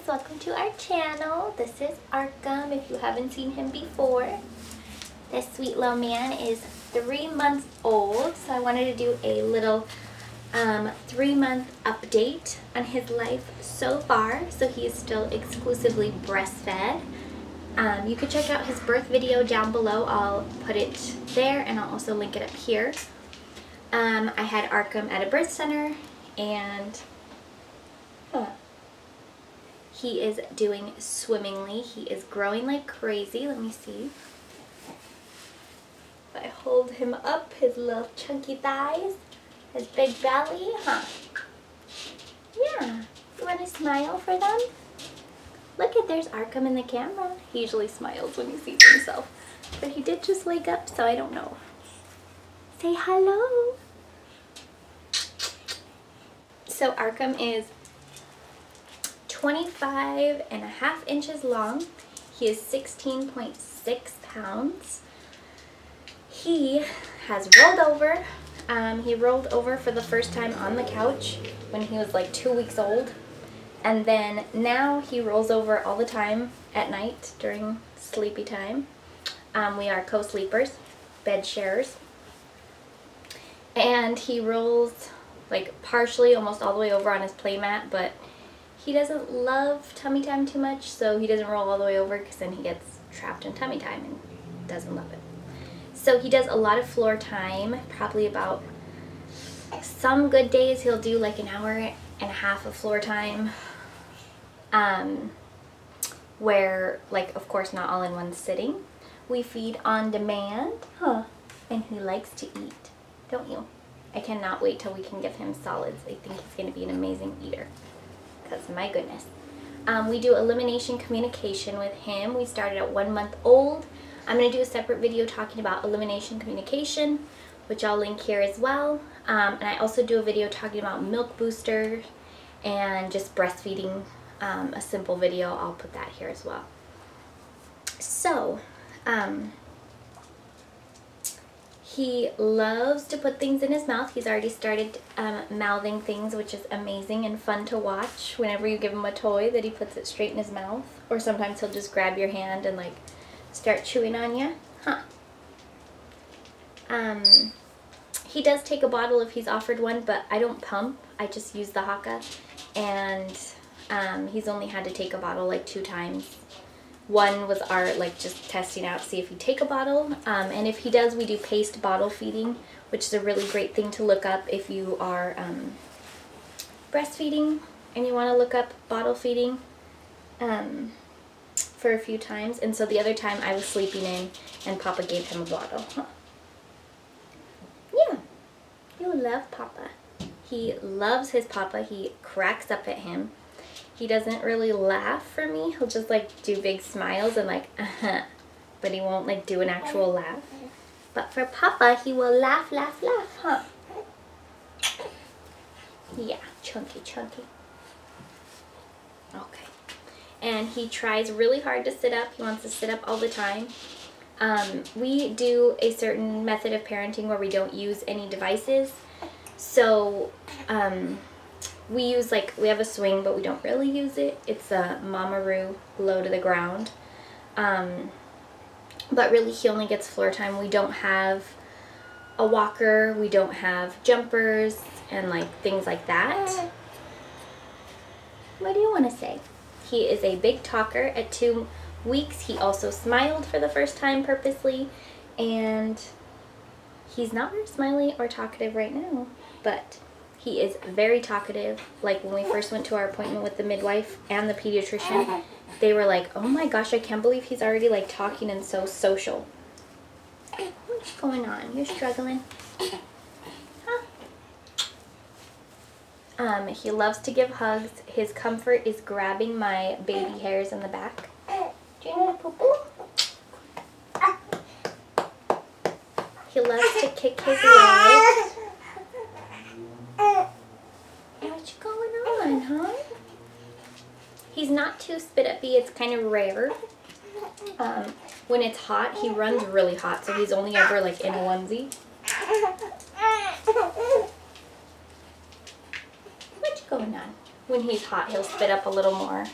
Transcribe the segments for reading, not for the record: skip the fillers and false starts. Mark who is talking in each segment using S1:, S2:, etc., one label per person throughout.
S1: welcome to our channel. This is Arkham, if you haven't seen him before. This sweet little man is 3 months old, so I wanted to do a little 3-month update on his life so far. So he is still exclusively breastfed. You can check out his birth video down below. I'll put it there and I'll also link it up here. I had Arkham at a birth center and he is doing swimmingly. He is growing like crazy. Let me see. If I hold him up, his little chunky thighs, his big belly, Yeah. You want to smile for them? Look at, there's Arkham in the camera. He usually smiles when he sees himself. But he did just wake up, so I don't know. Say hello. So Arkham is 25.5 inches long. He is 16.6 pounds. He has rolled over. He rolled over for the first time on the couch when he was like 2 weeks old. And then now he rolls over all the time at night during sleepy time. We are co-sleepers, bed sharers. And he rolls like partially almost all the way over on his playmat, but he doesn't love tummy time too much, so he doesn't roll all the way over because then he gets trapped in tummy time and doesn't love it. So he does a lot of floor time, probably about some good days he'll do like an hour and a half of floor time, where, like, of course not all in one sitting. We feed on demand, and he likes to eat, don't you? I cannot wait till we can give him solids. I think he's going to be an amazing eater, because my goodness. We do elimination communication with him. We started at 1 month old. I'm going to do a separate video talking about elimination communication, which I'll link here as well. And I also do a video talking about milk boosters and just breastfeeding, a simple video. I'll put that here as well. So, he loves to put things in his mouth. He's already started mouthing things, which is amazing and fun to watch. Whenever you give him a toy, that he puts it straight in his mouth. Or sometimes he'll just grab your hand and like start chewing on you. He does take a bottle if he's offered one, but I don't pump. I just use the Haka. And he's only had to take a bottle like 2 times. One was our, like, just testing out to see if he'd take a bottle. And if he does, we do paced bottle feeding, which is a really great thing to look up if you are breastfeeding and you want to look up bottle feeding for a few times. And so the other time I was sleeping in and Papa gave him a bottle. Yeah, you love Papa. He loves his Papa. He cracks up at him. He doesn't really laugh for me. He'll just like do big smiles and like, but he won't like do an actual laugh. But for Papa, he will laugh, laugh, laugh, Yeah, chunky, chunky. Okay. And he tries really hard to sit up. He wants to sit up all the time. We do a certain method of parenting where we don't use any devices. So, we use, like, we have a swing, but we don't really use it. It's a Mamaroo, low to the ground. But really, he only gets floor time. We don't have a walker. We don't have jumpers and, like, things like that. What do you want to say? He is a big talker. At 2 weeks, he also smiled for the first time purposely. And he's not very smiley or talkative right now, but he is very talkative. Like when we first went to our appointment with the midwife and the pediatrician, they were like, oh my gosh, I can't believe he's already like talking and so social. What's going on? You're struggling? He loves to give hugs. His comfort is grabbing my baby hairs in the back. Do you need a poo-poo? He loves to kick his legs. What's going on, huh? He's not too spit-uppy. It's kind of rare. When it's hot, he runs really hot, so he's only ever like in a onesie. What's going on? When he's hot, he'll spit up a little more.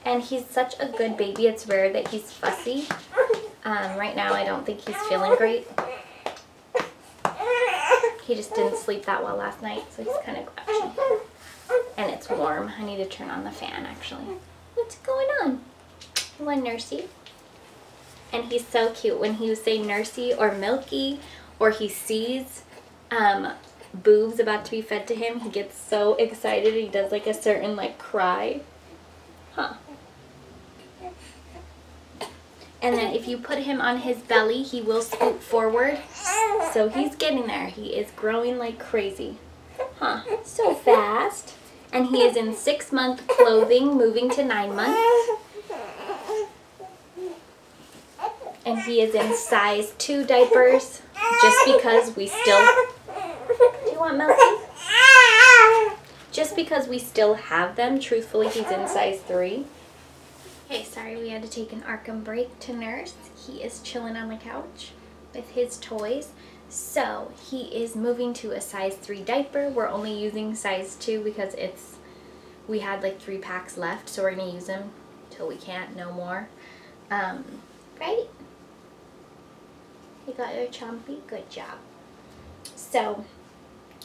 S1: And he's such a good baby. It's rare that he's fussy. Right now I don't think he's feeling great. He just didn't sleep that well last night, so he's kind of grouchy. And it's warm. I need to turn on the fan, actually. What's going on? You want Nursey? And he's so cute. When he would say Nursey or Milky, or he sees boobs about to be fed to him, he gets so excited. He does like a certain like cry. Huh. And then if you put him on his belly, he will scoot forward. So he's getting there. He is growing like crazy. Huh, so fast. And he is in 6-month clothing, moving to 9 months. And he is in size 2 diapers, just because we still... Do you want Milky? Just because we still have them. Truthfully, he's in size 3. Okay, sorry, we had to take an Arkham break to nurse. He is chilling on the couch with his toys. So, he is moving to a size 3 diaper. We're only using size 2 because we had like 3 packs left, so we're going to use them till we can't, no more. Right? You got your chompy? Good job. So,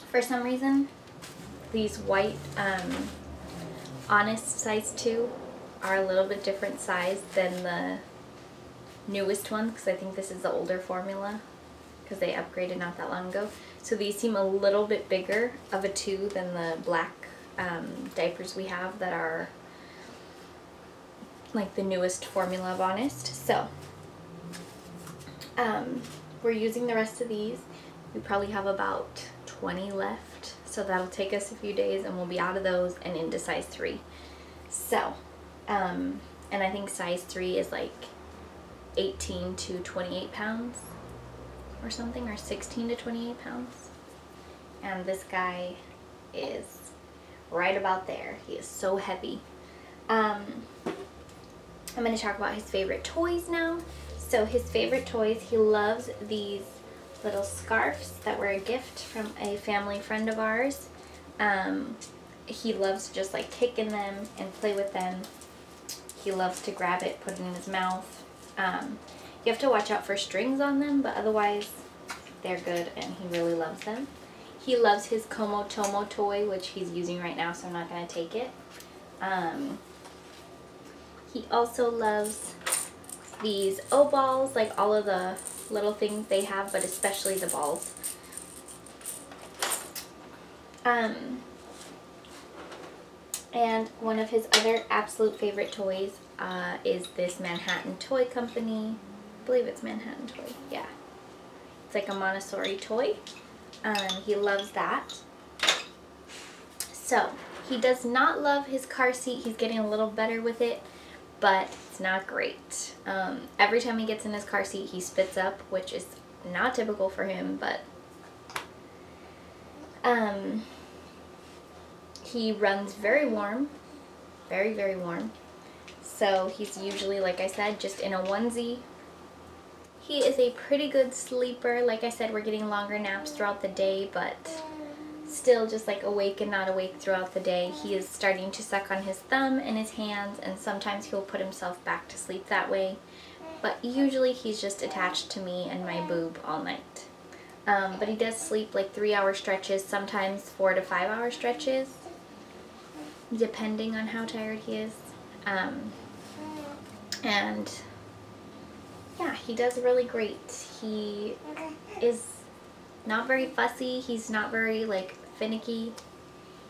S1: for some reason, these white Honest size 2 are a little bit different size than the newest one, because I think this is the older formula, because they upgraded not that long ago. So these seem a little bit bigger of a 2 than the black diapers we have that are like the newest formula of Honest. So we're using the rest of these. We probably have about 20 left, so that'll take us a few days and we'll be out of those and into size 3. So and I think size 3 is like 18 to 28 pounds or something, or 16 to 28 pounds. And this guy is right about there. He is so heavy. I'm going to talk about his favorite toys now. So his favorite toys, he loves these little scarves that were a gift from a family friend of ours. He loves to just like kick in them and play with them. He loves to grab it, put it in his mouth. You have to watch out for strings on them, but otherwise they're good and he really loves them. He loves his Como Tomo toy, which he's using right now, so I'm not going to take it. He also loves these O-balls, like all of the little things they have, but especially the balls. And one of his other absolute favorite toys is this Manhattan Toy Company. I believe it's Manhattan Toy, yeah. It's like a Montessori toy. He loves that. So, he does not love his car seat. He's getting a little better with it, but it's not great. Every time he gets in his car seat, he spits up, which is not typical for him, but he runs very warm, very, very warm. So he's usually, like I said, just in a onesie. He is a pretty good sleeper. Like I said, we're getting longer naps throughout the day, but still just like awake and not awake throughout the day. He is starting to suck on his thumb and his hands, and sometimes he'll put himself back to sleep that way. But usually he's just attached to me and my boob all night. But he does sleep like 3-hour stretches, sometimes 4 to 5 hour stretches, depending on how tired he is. And yeah, he does really great. He is not very fussy. He's not very like finicky.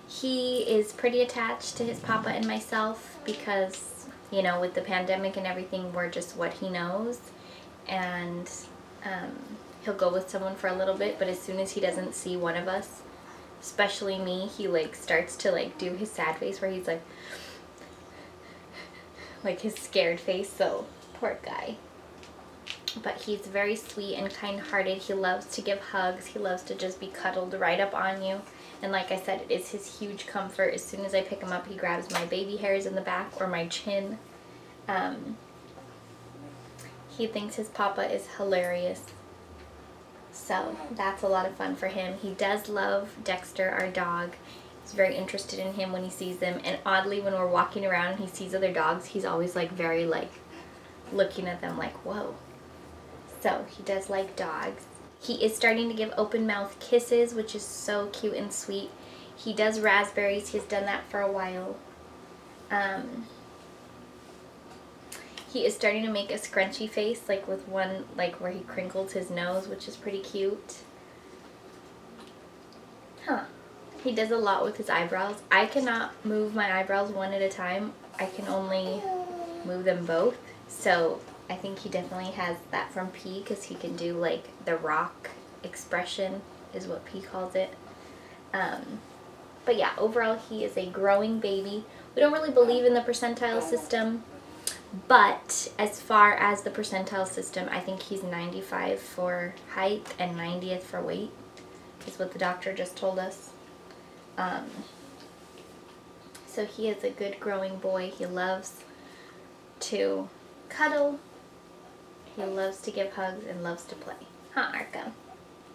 S1: He is pretty attached to his papa and myself because, you know, with the pandemic and everything, we're just what he knows. And he'll go with someone for a little bit, but as soon as he doesn't see one of us, especially me, he like starts to like do his sad face where he's like his scared face. So poor guy. But he's very sweet and kind-hearted. He loves to give hugs. He loves to just be cuddled right up on you. And like I said, it is his huge comfort. As soon as I pick him up, he grabs my baby hairs in the back or my chin. He thinks his papa is hilarious. So that's a lot of fun for him. He does love Dexter, our dog. He's very interested in him when he sees them. And oddly, when we're walking around and he sees other dogs, he's always like very like looking at them like, whoa. So he does like dogs. He is starting to give open mouth kisses, which is so cute and sweet. He does raspberries. He's done that for a while. He is starting to make a scrunchy face, like with one, like where he crinkles his nose, which is pretty cute. Huh. He does a lot with his eyebrows. I cannot move my eyebrows one at a time. I can only move them both. So I think he definitely has that from P, because he can do like the rock expression is what P calls it. But yeah, overall he is a growing baby. We don't really believe in the percentile system, but as far as the percentile system, I think he's 95 for height and 90th for weight, is what the doctor just told us. So he is a good growing boy. He loves to cuddle. He loves to give hugs and loves to play. Huh, Arkham?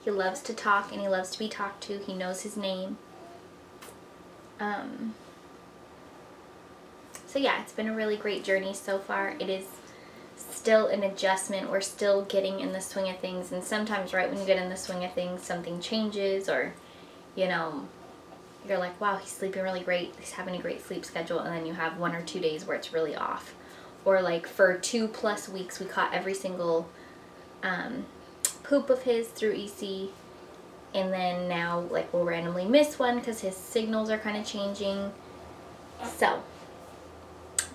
S1: He loves to talk and he loves to be talked to. He knows his name. So yeah, it's been a really great journey so far. It is still an adjustment. We're still getting in the swing of things, and sometimes right when you get in the swing of things, something changes, or you know, you're like, wow, he's sleeping really great, he's having a great sleep schedule, and then you have 1 or 2 days where it's really off. Or like for 2+ weeks we caught every single poop of his through EC, and then now like we'll randomly miss one because his signals are kind of changing. So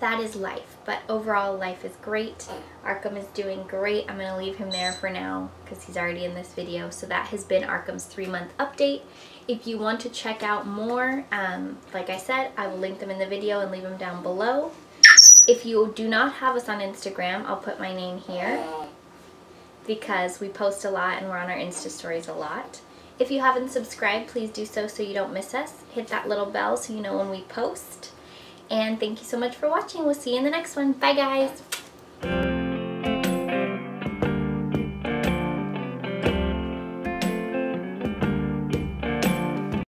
S1: that is life, but overall life is great. Arkham is doing great. I'm going to leave him there for now because he's already in this video. So that has been Arkham's 3-month update. If you want to check out more, like I said, I will link them in the video and leave them down below. If you do not have us on Instagram, I'll put my name here because we post a lot and we're on our Insta stories a lot. If you haven't subscribed, please do so you don't miss us. Hit that little bell so you know when we post. And thank you so much for watching. We'll see you in the next one. Bye, guys.